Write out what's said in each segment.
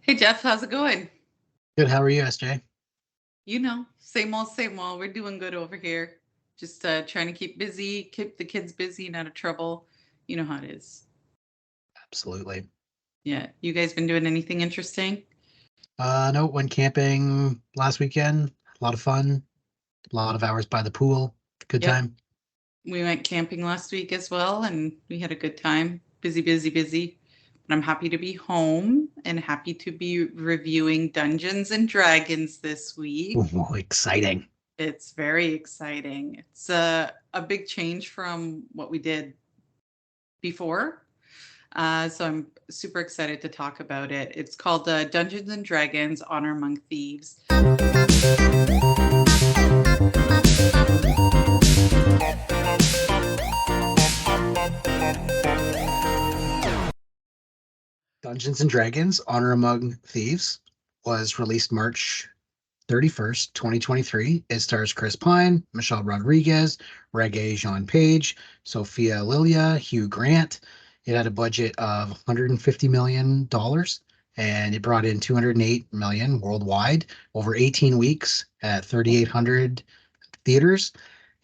Hey Jeff, how's it going? Good. How are you, SJ? Same old, same old. We're doing good over here. Just trying to keep busy, keep the kids busy and out of trouble. You know how it is. Absolutely. Yeah. You guys been doing anything interesting? No, went camping last weekend. A lot of fun. A lot of hours by the pool. Good Yep. time. We went camping last week as well and we had a good time. Busy, busy, busy. But I'm happy to be home and happy to be reviewing Dungeons and Dragons this week. Ooh, exciting. It's very exciting. It's a big change from what we did before. So I'm super excited to talk about it. It's called Dungeons and Dragons: Honor Among Thieves. Dungeons and Dragons: Honor Among Thieves was released March 31st, 2023. It stars Chris Pine, Michelle Rodriguez, Reggae Jean Page, Sophia Lilia, Hugh Grant. It had a budget of $150 million and it brought in 208 million worldwide over 18 weeks at 3,800 theaters.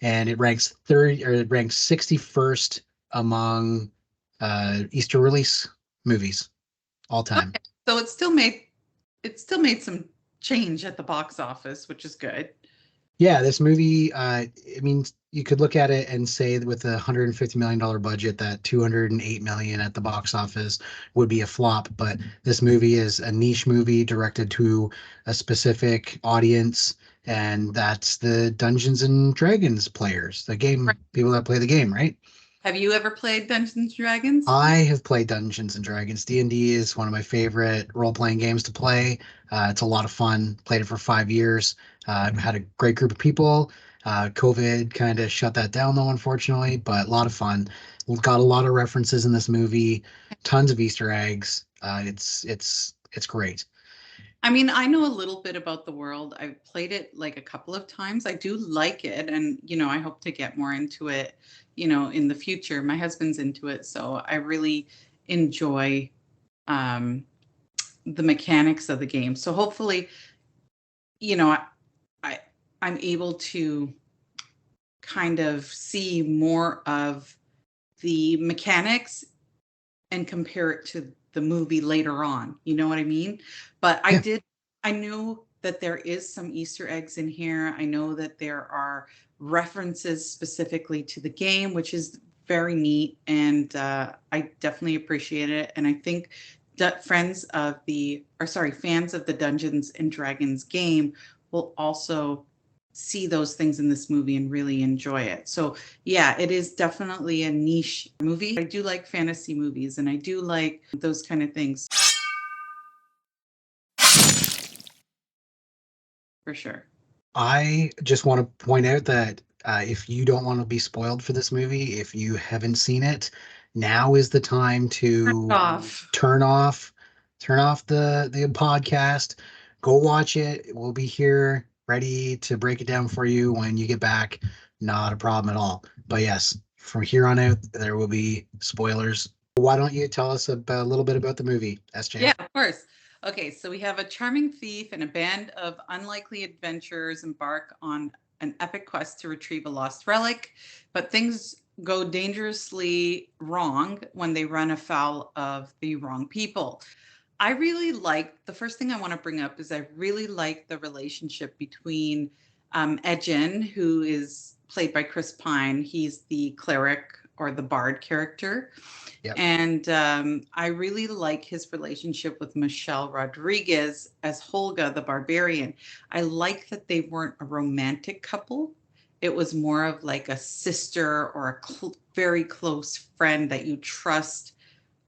And it ranks 61st among Easter release movies all time. Okay, so it still made some change at the box office, which is good. Yeah, this movie, I mean, you could look at it and say that with a $150 million budget, that 208 million at the box office would be a flop. But this movie is a niche movie directed to a specific audience, and that's the Dungeons and Dragons players, the Right. game, people that play the game, right? Have you ever played Dungeons and Dragons? I have played Dungeons and Dragons. D&D is one of my favorite role-playing games to play. It's a lot of fun. Played it for 5 years. I've had a great group of people. COVID kind of shut that down though, unfortunately, but a lot of fun. Got a lot of references in this movie, tons of Easter eggs. It's great. I mean, I know a little bit about the world. I've played it like a couple of times. I do like it, and I hope to get more into it, in the future. My husband's into it, so I really enjoy um the mechanics of the game. So hopefully, you know, I, I I'm able to kind of see more of the mechanics and compare it to the movie later on. You know what I mean? But Yeah. I knew that there is some Easter eggs in here. I know that there are references specifically to the game, which is very neat. And I definitely appreciate it. And I think that fans of the Dungeons and Dragons game will also see those things in this movie and really enjoy it. So yeah, it is definitely a niche movie. I do like fantasy movies and I do like those kind of things for sure. I just want to point out that if you don't want to be spoiled for this movie, if you haven't seen it, now is the time to Off. turn off turn off the podcast, go watch it. We'll be here ready to break it down for you when you get back. Not a problem at all. But yes, from here on out, there will be spoilers. Why don't you tell us a little bit about the movie, Yeah, SJ? of course. Okay, so we have a charming thief and a band of unlikely adventurers embark on an epic quest to retrieve a lost relic, but things go dangerously wrong when they run afoul of the wrong people. I really like the first thing I want to bring up is I really like the relationship between Edgin, who is played by Chris Pine. He's the cleric or the bard character. Yep. And I really like his relationship with Michelle Rodriguez as Holga the barbarian. I like that they weren't a romantic couple. It was more of like a sister or a very close friend that you trust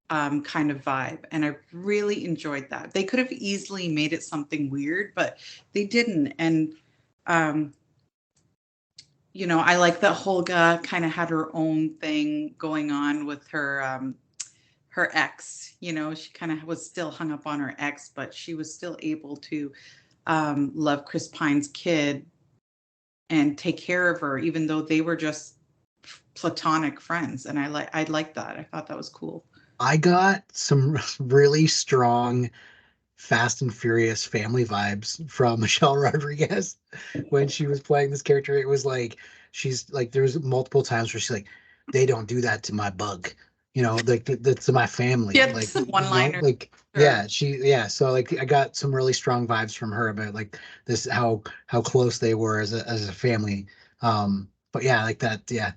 kind of vibe. And I really enjoyed that. They could have easily made it something weird, but they didn't. And, um, I like that Holga kind of had her own thing going on with her ex. She kind of was still hung up on her ex, but she was still able to love Chris Pine's kid and take care of her, even though they were just platonic friends. And I like that. I thought that was cool. I got some really strong Fast and Furious family vibes from Michelle Rodriguez when she was playing this character. It was like she's like there's multiple times where she's like, they don't do that to my bug, like that's to my family, Get like some one-liners. like Sure. yeah. So like I got some really strong vibes from her about like this how close they were as a family. But yeah, like that, yeah.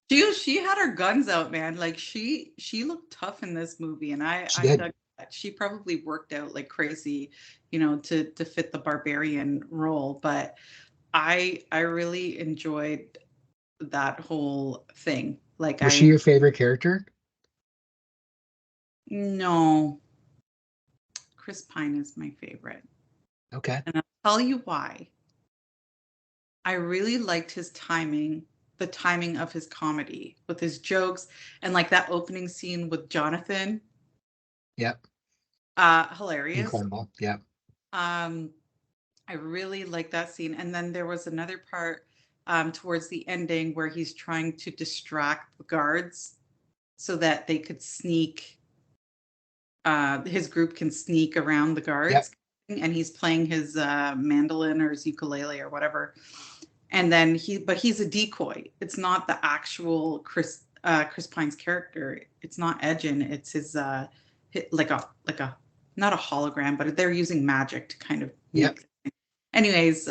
She had her guns out, man. Like she looked tough in this movie, and She I did. dug that. She probably worked out like crazy, to fit the barbarian role. But I really enjoyed that whole thing. Like Was she I your favorite character? no, Chris Pine is my favorite, Okay. and I'll tell you why. I really liked his timing, the timing of his comedy with his jokes and like that opening scene with Jonathan. Yep. Hilarious. Incredible. Yep. Um, I really like that scene. And then there was another part towards the ending where he's trying to distract the guards so that they could sneak, his group can sneak around the Yep. guards. And he's playing his mandolin or his ukulele or whatever. And then but he's a decoy. It's not the actual Chris Pine's character. It's not Edgin. It's his like a not a hologram, but they're using magic to kind of Yep. make. Anyways,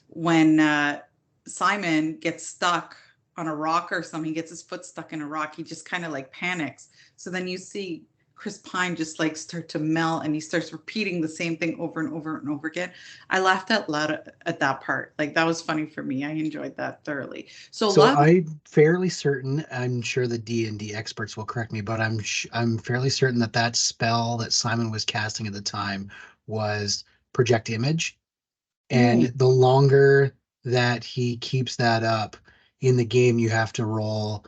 when Simon gets stuck on a rock or something, he gets his foot stuck in a rock, he just kind of like panics. So then you see Chris Pine just like start to melt and he starts repeating the same thing over and over and over again. I laughed out loud at that part. Like that was funny for me. I enjoyed that thoroughly. So a So lot of I'm fairly certain, I'm sure the D&D experts will correct me, but I'm fairly certain that that spell that Simon was casting at the time was project image. And mm, the longer that he keeps that up in the game, you have to roll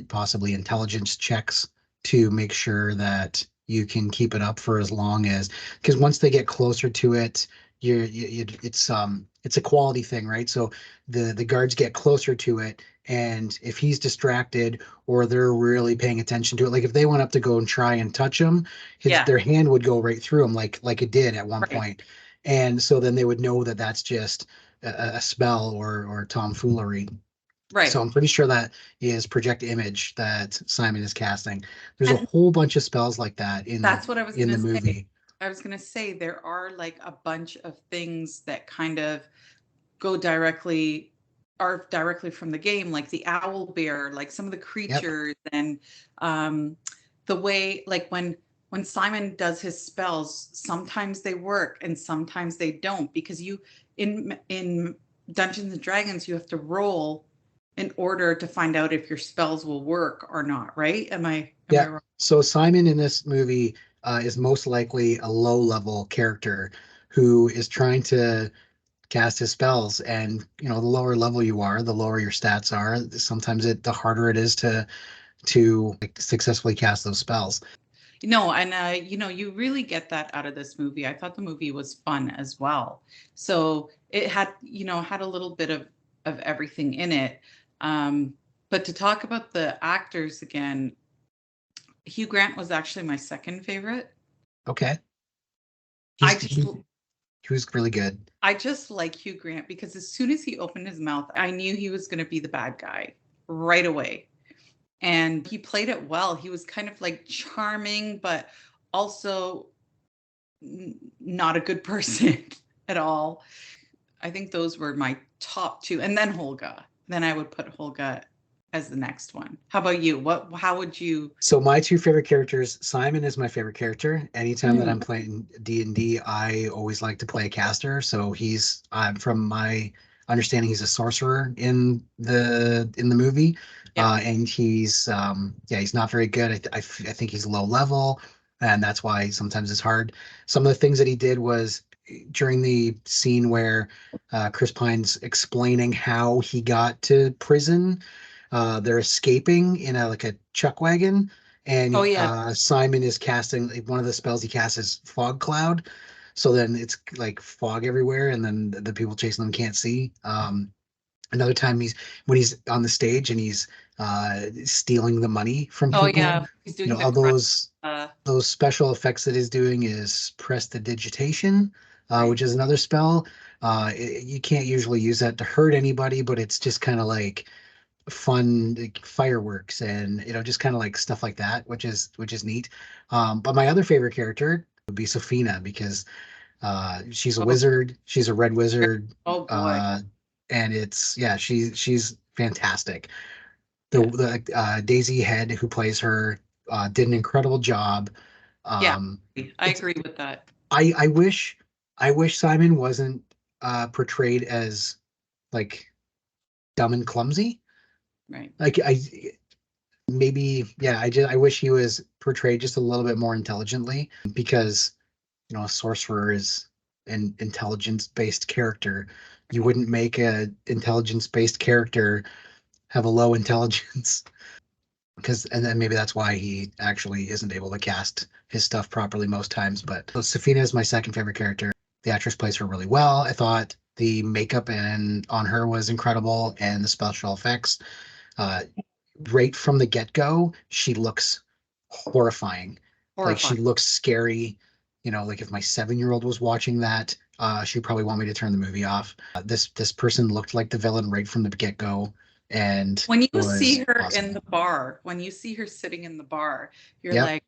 possibly intelligence checks to make sure that you can keep it up for as long as, because once they get closer to it, it's a quality thing, right? So the guards get closer to it, and if he's distracted or they're really paying attention to it, like if they went up to go and try and touch him, yeah, their hand would go right through him, like it did at one right, point. And so then they would know that that's just a spell or tomfoolery. So right. I'm pretty sure that is project image that Simon is casting. There's a And whole bunch of spells like that that's what I was in the gonna say. movie. I was gonna say there are like a bunch of things that kind of go directly are directly from the game, like the owl bear, like some of the Yep. creatures, and um, the way like when Simon does his spells, sometimes they work and sometimes they don't because you in Dungeons and Dragons you have to roll in order to find out if your spells will work or not, right? Am I Yeah. wrong? So Simon in this movie is most likely a low level character who is trying to cast his spells. And the lower level you are, the lower your stats are. Sometimes the harder it is to like, successfully cast those spells. No, and you really get that out of this movie. I thought the movie was fun as well. So it had a little bit of everything in it. Um, but to talk about the actors again, Hugh Grant was actually my second favorite. Okay. I He's just he was really good. I just like Hugh Grant because as soon as he opened his mouth, I knew he was going to be the bad guy right away. And he played it well. He was kind of like charming, but also not a good person at all. I think those were my top two, and then Holga. Then I would put Holga as the next one. How about you? How would you? So my two favorite characters, Simon is my favorite character. Anytime that I'm Mm, playing D&D, I always like to play a caster. So he's from my understanding, he's a sorcerer in the movie. yeah. And he's not very good. I think he's low level, and that's why sometimes it's hard. Some of the things that he did was during the scene where Chris Pine's explaining how he got to prison. They're escaping in a like a chuck wagon, Oh and yeah. Simon is casting like, one of the spells he casts is fog cloud. So then it's like fog everywhere, and then the people chasing them can't see. Another time when he's on the stage and he's stealing the money from Oh people. yeah, he's doing the All crime. those those special effects that he's doing is prestidigitation, Right. which is another spell. You can't usually use that to hurt anybody, but it's just kind of like fun, like, fireworks and just kind of like stuff like that, which is neat. But my other favorite character would be Sophina because she's a Oh, wizard. She's a red wizard, oh boy. uh, and it's yeah, she's fantastic. The Yeah. the Daisy Head who plays her did an incredible job. Yeah. Um, I it's agree with that. I wish Simon wasn't portrayed as like dumb and clumsy. Right. Like I maybe yeah, I wish he was portrayed just a little bit more intelligently because a sorcerer is an intelligence-based character. You Right. wouldn't make a intelligence-based character have a low intelligence because and then maybe that's why he actually isn't able to cast his stuff properly most times. But so Safina is my second favorite character. The actress plays her really well. I thought the makeup and on her was incredible and the special effects. Uh, right from the get-go, she looks horrifying. Like Horrifying. she looks scary. Like if my 7-year-old was watching that, she'd probably want me to turn the movie off. This person looked like the villain right from the get-go, and When you was see her in awesome. the bar, when you see her sitting in the bar, you're Yep. like,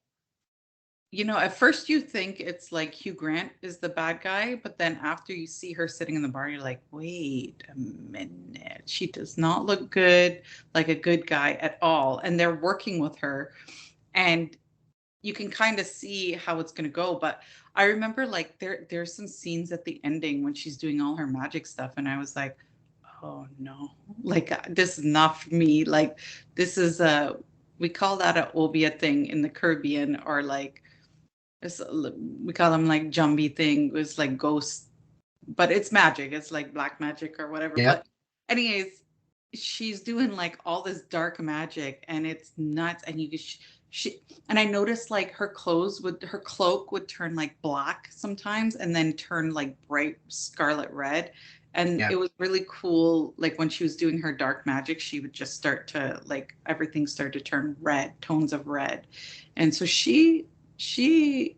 at first you think it's like Hugh Grant is the bad guy, but then after you see her sitting in the bar, you're like, wait a minute. She does not look good, like a good guy at all. And they're working with her, and you can kind of see how it's going to go. But I remember like there's some scenes at the ending when she's doing all her magic stuff, and I was like, oh no, like this is not for me. Like this is a we call that a obia thing in the Caribbean, or like it's, we call them like Jumbie thing. It was like ghosts, but it's magic. It's like black magic or whatever. Yep. But anyways, she's doing like all this dark magic, and it's nuts. And she and I noticed like her cloak would turn like black sometimes, and then turn like bright scarlet red. And it Yep. was really cool. Like when she was doing her dark magic, she would just start to like everything started to turn red, tones of red. And so she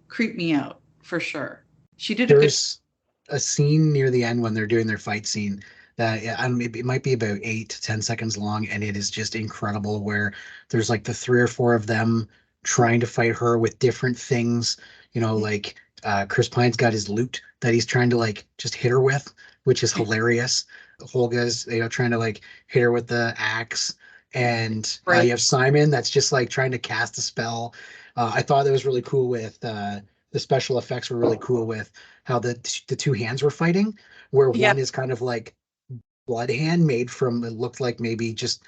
creeped me out for sure. She did a good. There's a scene near the end when they're doing their fight scene that yeah, I don't, it might be about 8 to 10 seconds long, and it is just incredible. Where there's like the three or four of them trying to fight her with different things. Like Chris Pine's got his lute that he's trying to like just hit her with, which is hilarious. Holga's trying to like hit her with the axe, and you Break. have Simon that's just like trying to cast a spell. I thought that was really cool with the special effects were really cool with how the two hands were fighting, where Yeah, one is kind of like blood hand made from it looked like maybe just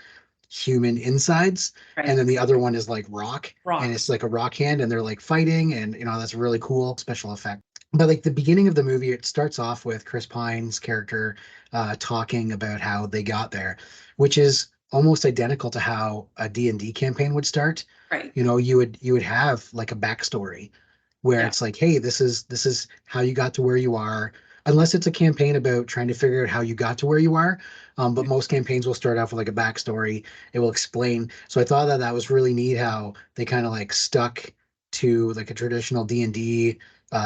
human insides, and right. then the other one is like rock, and Rock. it's like a rock hand, and they're like fighting, and that's a really cool special effect. But like the beginning of the movie, it starts off with Chris Pine's character talking about how they got there, which is almost identical to how a D&D campaign would start. Right. You would have like a backstory where Yeah. it's like, hey, this is how you got to where you are. Unless it's a campaign about trying to figure out how you got to where you are, but most campaigns will start off with like a backstory. It will explain. So I thought that that was really neat how they kind of like stuck to like a traditional D&D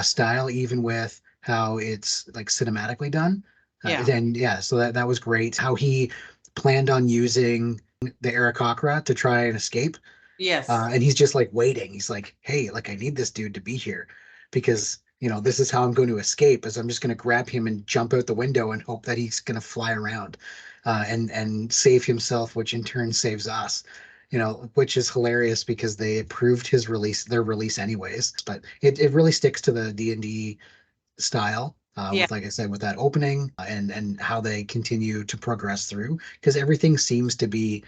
style, even with how it's like cinematically done. Yeah. And yeah, so that was great. How he planned on using the Aarakocra to try and escape, Yes. and he's just like waiting. He's like, hey, like I need this dude to be here because this is how I'm going to escape. Is I'm just going to grab him and jump out the window and hope that he's going to fly around, and save himself, which in turn saves us. Which is hilarious because they approved their release anyways. But it really sticks to the D&D style. Yeah. With like I said, with that opening and how they continue to progress through, because everything seems to be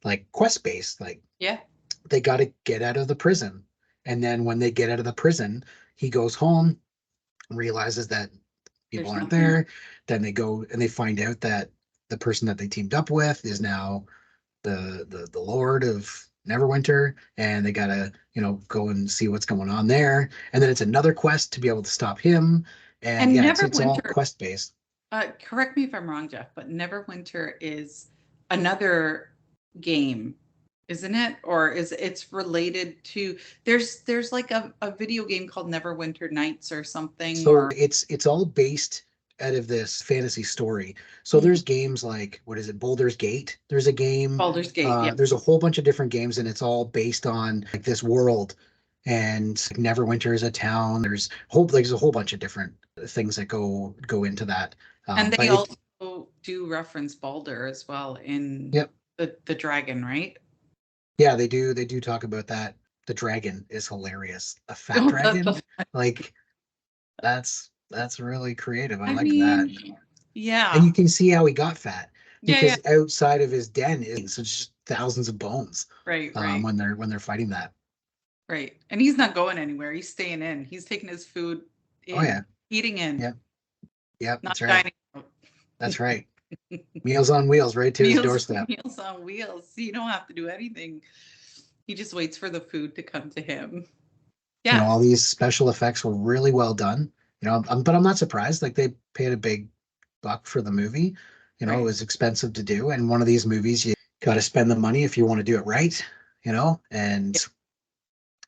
like quest based. Like Yeah. they got to get out of the prison. And then when they get out of the prison, he goes home, realizes that people There's aren't nothing there. there. Then they go and they find out that the person that they teamed up with is now the Lord of Neverwinter, and they gotta go and see what's going on there. And then it's another quest to be able to stop him. And And yeah, it's all Neverwinter, quest based. correct me if I'm wrong, Jeff, but Neverwinter is another game. isn't it? Or is it's related to there's like a video game called Neverwinter Nights or something So or it's all based out of this fantasy story. So Mhm. there's games like, what is it, Boulder's Gate? There's a game. Baldur's Gate. Yeah. There's a whole bunch of different games, and it's all based on like this world. And Neverwinter is a town. There's a whole bunch of different things that go into that. And they But it also do reference Baldur as well in Yep. the dragon, right? Yeah, they do talk about that. The dragon is hilarious. A fat Oh, dragon, like that's really creative. I I like that. mean, And yeah. you can see how he got fat Yeah, yeah. because outside of his den is just thousands of bones Right, right, when they're fighting that. right. And he's not going anywhere. He's staying in. He's taking his food Oh in, yeah, eating in, yeah, yeah. not That's right. dining out. That's right. Meals on wheels, right to his Meals doorstep. meals on wheels. You don't have to do anything. He just waits for the food to come to him. Yeah, All these special effects were really well done. But I'm not surprised. Like they paid a big buck for the movie. It right. was expensive to do, and one of these movies, you got to spend the money if you want to do it right. And Yeah.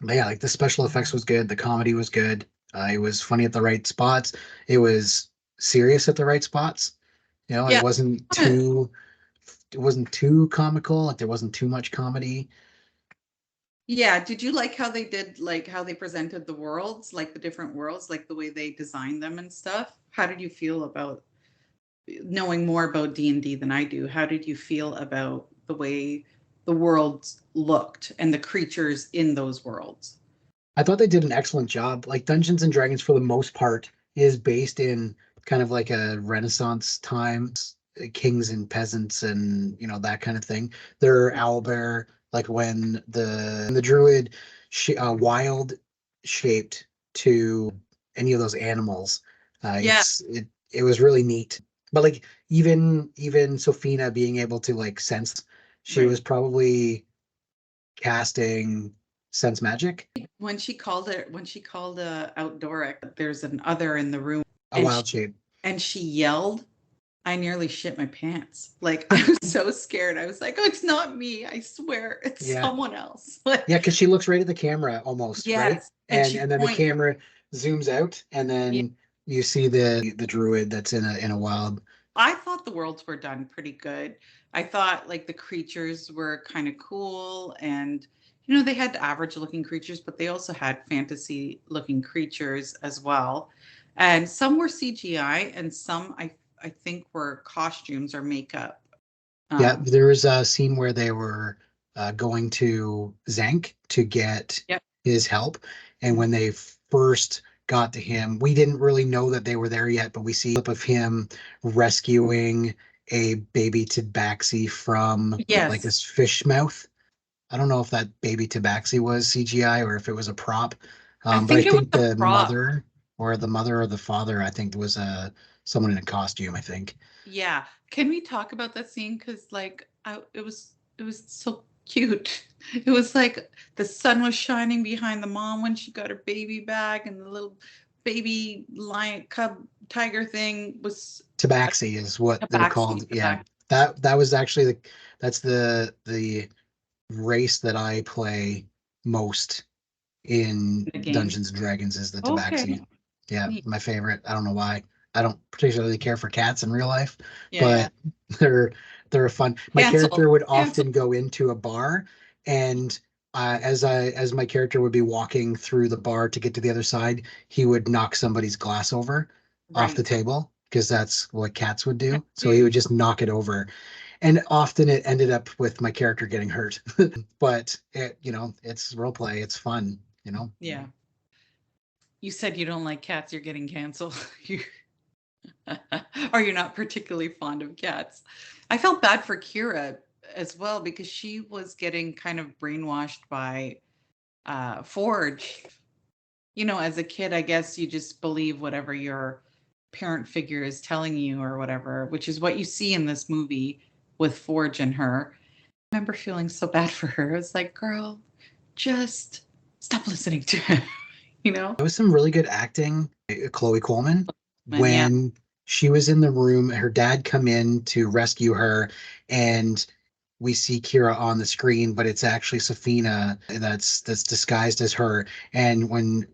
but yeah, like the special effects was good, the comedy was good. It was funny at the right spots. It was serious at the right spots. Yeah. It wasn't too comical. Like there wasn't too much comedy. Yeah, did you like how they did like how they presented the worlds, like the different worlds, like the way they designed them and stuff? How did you feel about knowing more about D&D than I do? How did you feel about the way the worlds looked and the creatures in those worlds? I thought they did an excellent job. Like Dungeons and Dragons, for the most part, is based in kind of like a Renaissance times, kings and peasants, and that kind of thing. They're owlbear, like when the druid wild shaped to any of those animals. Yeah, It was really neat. But like even Sophina being able to like sense, she right. was probably casting sense magic. When she called outdoor, there's an other in the room A and wild shape. she yelled, I nearly shit my pants. Like I was so scared. I was like, "Oh, it's not me. I swear it's Yeah. someone else." Like, Yeah, because she looks right at the camera almost, right? yes, and And she and then the points. camera zooms out and Yeah. then you see the druid that's in a wild. I thought the worlds were done pretty good. I thought like the creatures were kind of cool and they had average looking creatures, but they also had fantasy looking creatures as well. And some were CGI and some I think were costumes or makeup. Yeah, Um, there was a scene where they were going to Zank to get yep. his help. And Mhm. when they first got to him, we didn't really know that they were there yet, but we see a clip of him rescuing a baby tabaxi from like Yes. this fish mouth. I don't know if that baby tabaxi was CGI or if it was a prop. I But I think it was think a the prop. mother or the father, I think was someone in a costume, I think. Yeah. Can we talk about that scene? Because like it was so cute. It was like the sun was shining behind the mom when she got her baby back, and the little baby lion cub tiger thing was Tabaxi is what they're tabaxi called. Yeah. tabaxi That was actually that's the race that I play most in in the game. Dungeons and Dragons is the Okay. Tabaxi. Yeah, Neat. my favorite. I don't know why. I don't particularly care for cats in real life, Yeah, yeah. but they're they're fun. My Cancel. character would Cancel. often go into a bar, and as my character would be walking through the bar to get to the other side, he would knock somebody's glass over off the Right. table because that's what cats would do. So he Dude. would just knock it over, and often it ended up with my character getting hurt. But it's role play. It's fun. Yeah. You said you don't like cats, you're getting canceled. You or you're not particularly fond of cats. I felt bad for Kira as well because she was getting kind of brainwashed by Forge. As a kid, I guess you just believe whatever your parent figure is telling you or whatever, which is what you see in this movie with Forge and her. I remember feeling so bad for her. I was like, girl, just stop listening to him, you know? There was some really good acting. Chloe Coleman, And yeah, when she was in the room, her dad come in to rescue her, and we see Kira on the screen, but it's actually Safina that's disguised as her. And when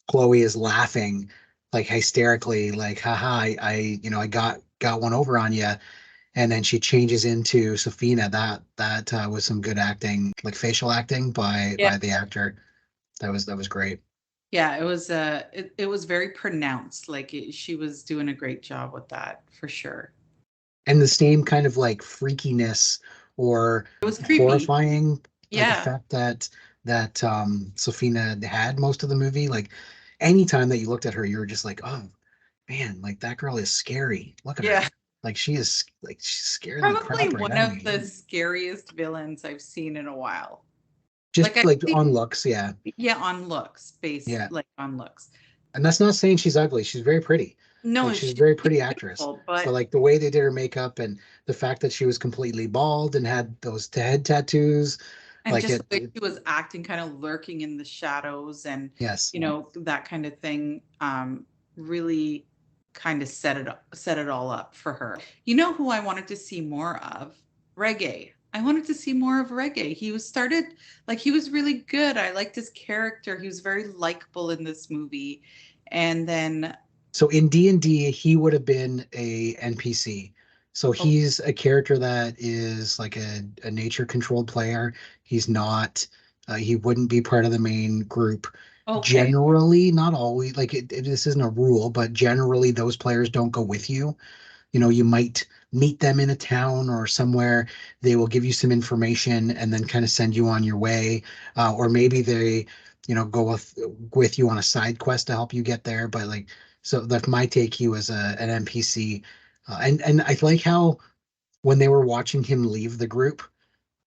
Chloe is laughing like hysterically, like haha, I got one over on you, and then she changes into Safina. That was some good acting, like facial acting Yeah. by the actor. That was great. Yeah, it was very pronounced. Like she was doing a great job with that for sure. And the same kind of like freakiness or It was creepy. horrifying like Yeah. effect that Safina had most of the movie. Like anytime that you looked at her, you were just like, oh man, like that girl is scary. Look at Yeah. her. Like she's scaring the Probably crap right one out of of me. the scariest villains I've seen in a while. Like Just I like think, on looks, yeah. yeah, on looks, based Yeah. like on looks. And that's not saying she's ugly. She's very pretty. Like No, she's a she's very pretty actress. beautiful, But but like the way they did her makeup and the fact that she was completely bald and had those head tattoos, and like just the way it she was acting, kind of lurking in the shadows and, yes. that kind of thing, really kind of set it all up for her. You know who I wanted to see more of? Reggae. I wanted to see more of Reggae. He was really good. I liked his character. He was very likable in this movie. And then, So in D&D, he would have been a NPC. So oh, he's a character that is like a nature controlled player. He's not, he wouldn't be part of the main group. okay. Generally, not always, like this isn't a rule, but generally those players don't go with you. You might meet them in a town or somewhere. They will give you some information and then kind of send you on your way. Or maybe they, go with you on a side quest to help you get there. But like, so that's my take. He was an NPC, and I like how when they were watching him leave the group,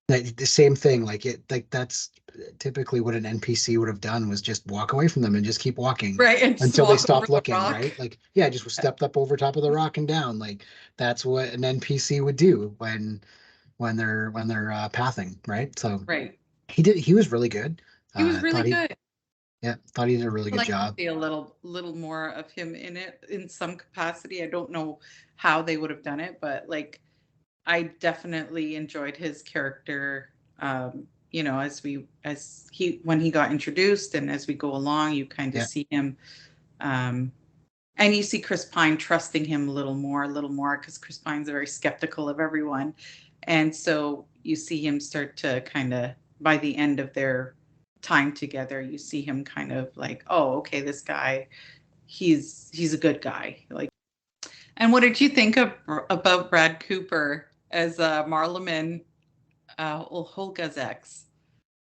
that the same thing. Like that's typically what an NPC would have done was just walk away from them and just keep walking Right. And just until they walk over stopped the looking, rock. right? Like, yeah, just stepped up over top of the rock and down. Like that's what an NPC would do when they're pathing, right? So Right. he was really good. He was really Thought he good. yeah, thought he did a really I'd good like to job. see a little more of him in it in some capacity. I don't know how they would have done it, but like I definitely enjoyed his character. As he when he got introduced and as we go along, you kind of Yeah. see him, um, and you see Chris Pine trusting him a little more, because Chris Pine's very skeptical of everyone, and so you see him start to kind of, by the end of their time together, you see him kind of like, oh, okay, this guy, he's a good guy. Like, and what did you think of about Brad Cooper as Marleman, Holga's ex?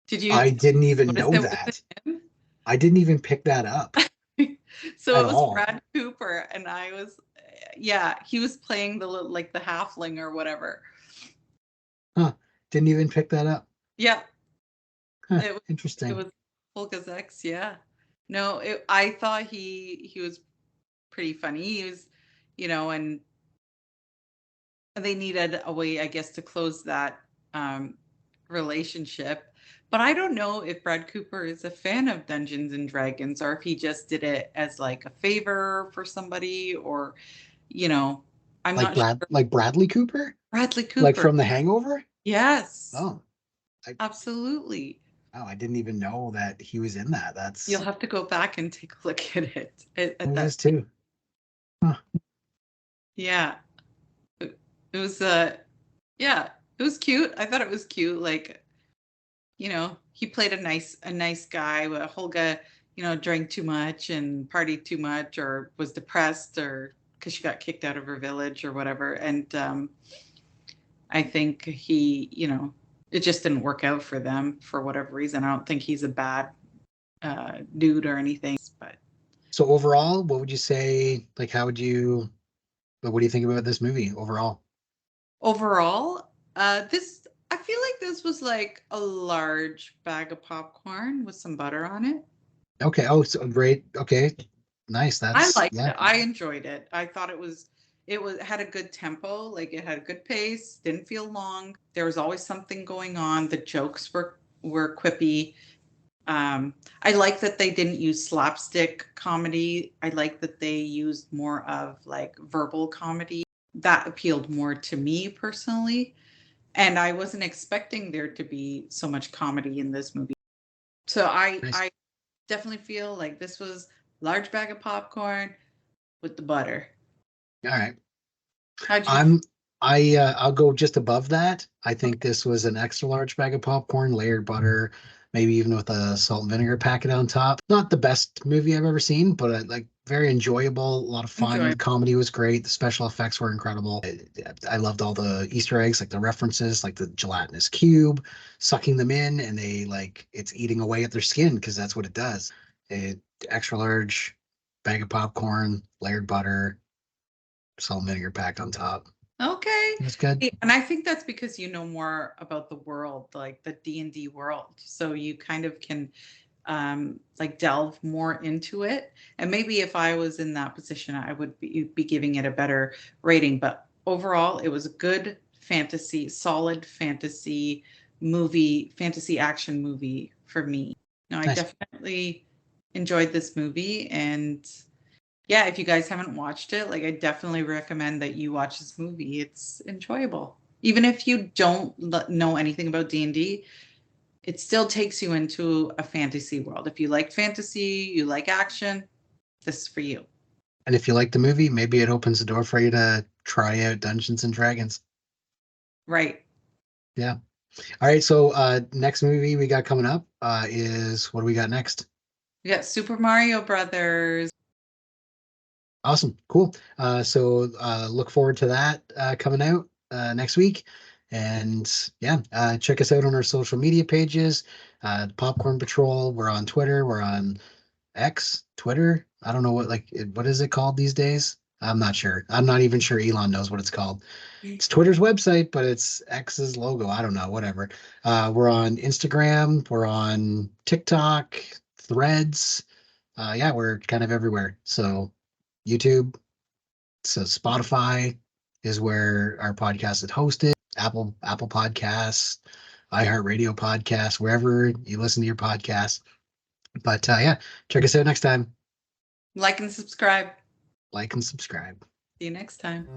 Did you I didn't even notice know it wasn't that. him? I didn't even pick that up So at it was all. Brad Cooper, and I was, yeah, he was playing like the halfling or whatever. Huh. Didn't even pick that up. Yeah, Huh. it was it Interesting. was Holga's ex. Yeah, no, I thought he was pretty funny. He was, and they needed a way, I guess, to close that, um, relationship. But I don't know if Brad Cooper is a fan of Dungeons and Dragons, or if he just did it as like a favor for somebody, or, you know, I'm not sure. Like Bradley Cooper? Bradley Like Cooper. from The Hangover? Yes, Oh, I absolutely. oh, I didn't even know that he was in that. You'll That's have to go back and take a look at it at it that. is too. Huh. Yeah, it was yeah, it was cute. I thought it was cute. Like, he played a nice guy. But Holga, drank too much and partied too much, or was depressed, or because she got kicked out of her village or whatever. And I think it just didn't work out for them for whatever reason. I don't think he's a bad dude or anything, but So overall, what would you say? Like, what do you think about this movie overall? overall, this I feel like this was like a large bag of popcorn with some butter on it. Okay. Oh, so great. Okay. Nice. I That's liked yeah. it. I enjoyed it. I thought it had a good tempo, like it had a good pace, didn't feel long. There was always something going on. The jokes were quippy. I like that they didn't use slapstick comedy. I like that they used more of like verbal comedy. That appealed more to me personally. And I wasn't expecting there to be so much comedy in this movie. So Nice. I definitely feel like this was large bag of popcorn with the butter. All right. How'd you I'm I'll go just above that. I think this was an extra large bag of popcorn, layered butter, maybe even with a salt and vinegar packet on top. Not the best movie I've ever seen, but like very enjoyable, a lot of fun. enjoy? The comedy was great. The special effects were incredible. I loved all the Easter eggs, like the references, like the gelatinous cube, sucking them in, and they like it's eating away at their skin because that's what it does. It extra large bag of popcorn, layered butter, salt and vinegar packed on top. Okay. It was good. And I think that's because you know more about the world, like the D&D world. So you kind of can like delve more into it. And maybe if I was in that position, I would be giving it a better rating. But overall, it was a good fantasy, solid fantasy movie, fantasy action movie for me. No, I Nice. definitely enjoyed this movie. And yeah, if you guys haven't watched it, like I definitely recommend that you watch this movie. It's enjoyable. Even if you don't know anything about D&D, it still takes you into a fantasy world. If you like fantasy, you like action, this is for you. And if you like the movie, maybe it opens the door for you to try out Dungeons and Dragons. Right. Yeah. All right. So next movie we got coming up is what do we got next? We got Super Mario Brothers. Awesome. Cool. So look forward to that coming out next week. And yeah, check us out on our social media pages. Popcorn Patrol. We're on Twitter. We're on X, Twitter. I don't know what is it called these days? I'm not sure. I'm not even sure Elon knows what it's called. It's Twitter's website, but it's X's logo. I don't know, whatever. We're on Instagram, we're on TikTok, Threads. Yeah, we're kind of everywhere. So YouTube, so Spotify is where our podcast is hosted. Apple Podcasts, iHeartRadio Podcasts, wherever you listen to your podcast. But yeah, check us out next time. Like and subscribe. Like and subscribe. See you next time.